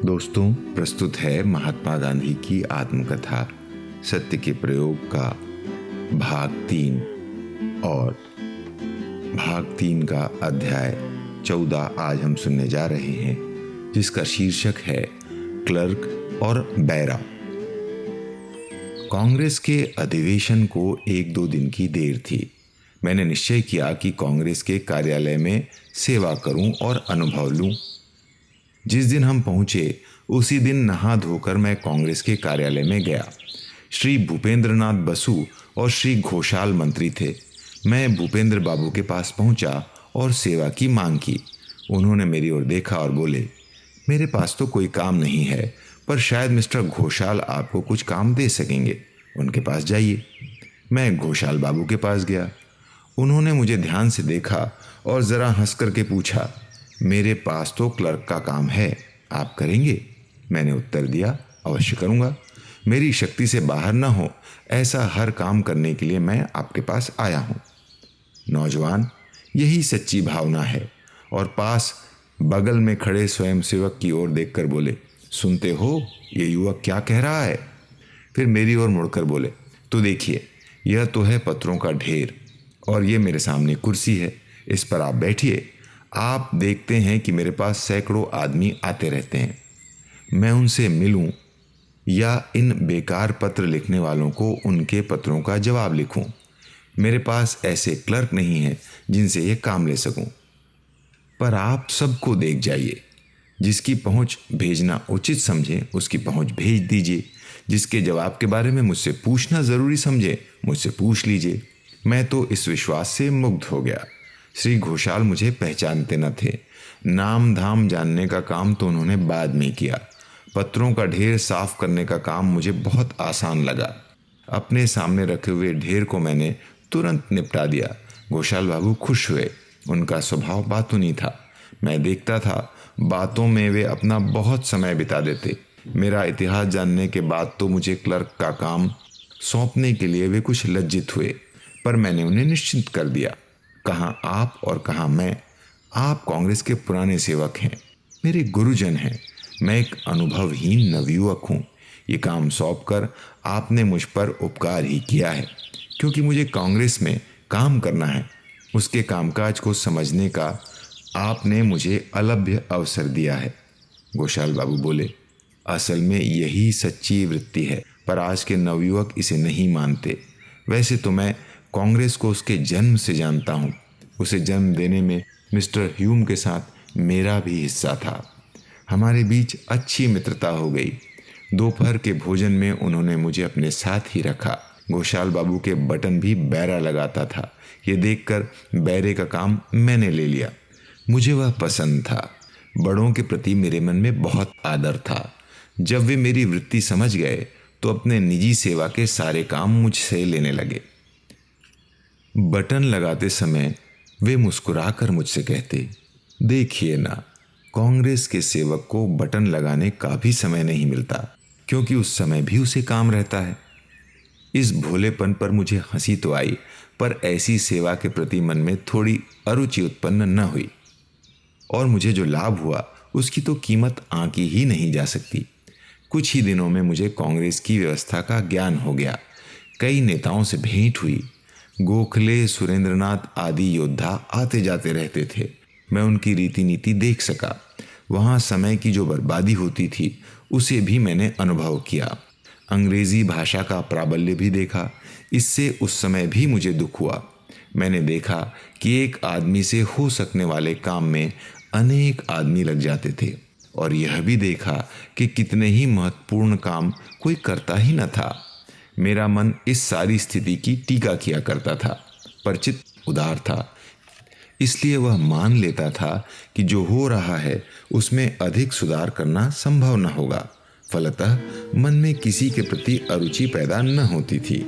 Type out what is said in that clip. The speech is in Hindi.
दोस्तों, प्रस्तुत है महात्मा गांधी की आत्मकथा सत्य के प्रयोग का भाग 3 और भाग 3 का अध्याय 14 आज हम सुनने जा रहे हैं, जिसका शीर्षक है क्लर्क और बैरा। कांग्रेस के अधिवेशन को 1-2 दिन की देर थी। मैंने निश्चय किया कि कांग्रेस के कार्यालय में सेवा करूं और अनुभव लूं। जिस दिन हम पहुंचे उसी दिन नहा धोकर मैं कांग्रेस के कार्यालय में गया। श्री भूपेंद्रनाथ बसु और श्री घोषाल मंत्री थे। मैं भूपेंद्र बाबू के पास पहुंचा और सेवा की मांग की। उन्होंने मेरी ओर देखा और बोले, मेरे पास तो कोई काम नहीं है, पर शायद मिस्टर घोषाल आपको कुछ काम दे सकेंगे। उनके पास जाइए। मैं घोषाल बाबू के पास गया। उन्होंने मुझे ध्यान से देखा और ज़रा हंस करके पूछा, मेरे पास तो क्लर्क का काम है, आप करेंगे? मैंने उत्तर दिया, अवश्य करूँगा। मेरी शक्ति से बाहर न हो ऐसा हर काम करने के लिए मैं आपके पास आया हूँ। नौजवान यही सच्ची भावना है। और पास बगल में खड़े स्वयंसेवक की ओर देखकर बोले, सुनते हो ये युवक क्या कह रहा है? फिर मेरी ओर मुड़कर बोले, तो देखिए, यह तो है पत्रों का ढेर और ये मेरे सामने कुर्सी है, इस पर आप बैठिए। आप देखते हैं कि मेरे पास सैकड़ों आदमी आते रहते हैं। मैं उनसे मिलूं या इन बेकार पत्र लिखने वालों को उनके पत्रों का जवाब लिखूं? मेरे पास ऐसे क्लर्क नहीं हैं जिनसे ये काम ले सकूं। पर आप सबको देख जाइए। जिसकी पहुंच भेजना उचित समझे उसकी पहुंच भेज दीजिए। जिसके जवाब के बारे में मुझसे पूछना ज़रूरी समझे मुझसे पूछ लीजिए। मैं तो इस विश्वास से मुग्ध हो गया। श्री घोषाल मुझे पहचानते न थे। नाम धाम जानने का काम तो उन्होंने बाद में किया। पत्रों का ढेर साफ करने का काम मुझे बहुत आसान लगा। अपने सामने रखे हुए ढेर को मैंने तुरंत निपटा दिया। घोषाल बाबू खुश हुए। उनका स्वभाव बातूनी था। मैं देखता था बातों में वे अपना बहुत समय बिता देते। मेरा इतिहास जानने के बाद तो मुझे क्लर्क का काम सौंपने के लिए वे कुछ लज्जित हुए, पर मैंने उन्हें निश्चिंत कर दिया। कहाँ आप और कहाँ मैं। आप कांग्रेस के पुराने सेवक हैं, मेरे गुरुजन हैं। मैं एक अनुभवहीन नवयुवक हूँ। ये काम सौंपकर आपने मुझ पर उपकार ही किया है, क्योंकि मुझे कांग्रेस में काम करना है। उसके कामकाज को समझने का आपने मुझे अलभ्य अवसर दिया है। घोषाल बाबू बोले, असल में यही सच्ची वृत्ति है, पर आज के नवयुवक इसे नहीं मानते। वैसे तो मैं कांग्रेस को उसके जन्म से जानता हूँ। उसे जन्म देने में मिस्टर ह्यूम के साथ मेरा भी हिस्सा था। हमारे बीच अच्छी मित्रता हो गई। दोपहर के भोजन में उन्होंने मुझे अपने साथ ही रखा। घोषाल बाबू के बटन भी बैरा लगाता था। ये देखकर बैरे का काम मैंने ले लिया। मुझे वह पसंद था। बड़ों के प्रति मेरे मन में बहुत आदर था। जब वे मेरी वृत्ति समझ गए तो अपने निजी सेवा के सारे काम मुझसे लेने लगे। बटन लगाते समय वे मुस्कुराकर मुझसे कहते, देखिए ना, कांग्रेस के सेवक को बटन लगाने का भी समय नहीं मिलता, क्योंकि उस समय भी उसे काम रहता है। इस भोलेपन पर मुझे हंसी तो आई, पर ऐसी सेवा के प्रति मन में थोड़ी अरुचि उत्पन्न न हुई। और मुझे जो लाभ हुआ उसकी तो कीमत आंकी ही नहीं जा सकती। कुछ ही दिनों में मुझे कांग्रेस की व्यवस्था का ज्ञान हो गया। कई नेताओं से भेंट हुई। गोखले, सुरेंद्रनाथ आदि योद्धा आते जाते रहते थे। मैं उनकी रीति नीति देख सका। वहाँ समय की जो बर्बादी होती थी उसे भी मैंने अनुभव किया। अंग्रेजी भाषा का प्राबल्य भी देखा। इससे उस समय भी मुझे दुख हुआ। मैंने देखा कि एक आदमी से हो सकने वाले काम में अनेक आदमी लग जाते थे, और यह भी देखा कि कितने ही महत्वपूर्ण काम कोई करता ही न था। मेरा मन इस सारी स्थिति की टीका किया करता था, पर चित्त उदार था। इसलिए वह मान लेता था कि जो हो रहा है उसमें अधिक सुधार करना संभव न होगा। फलतः मन में किसी के प्रति अरुचि पैदा न होती थी।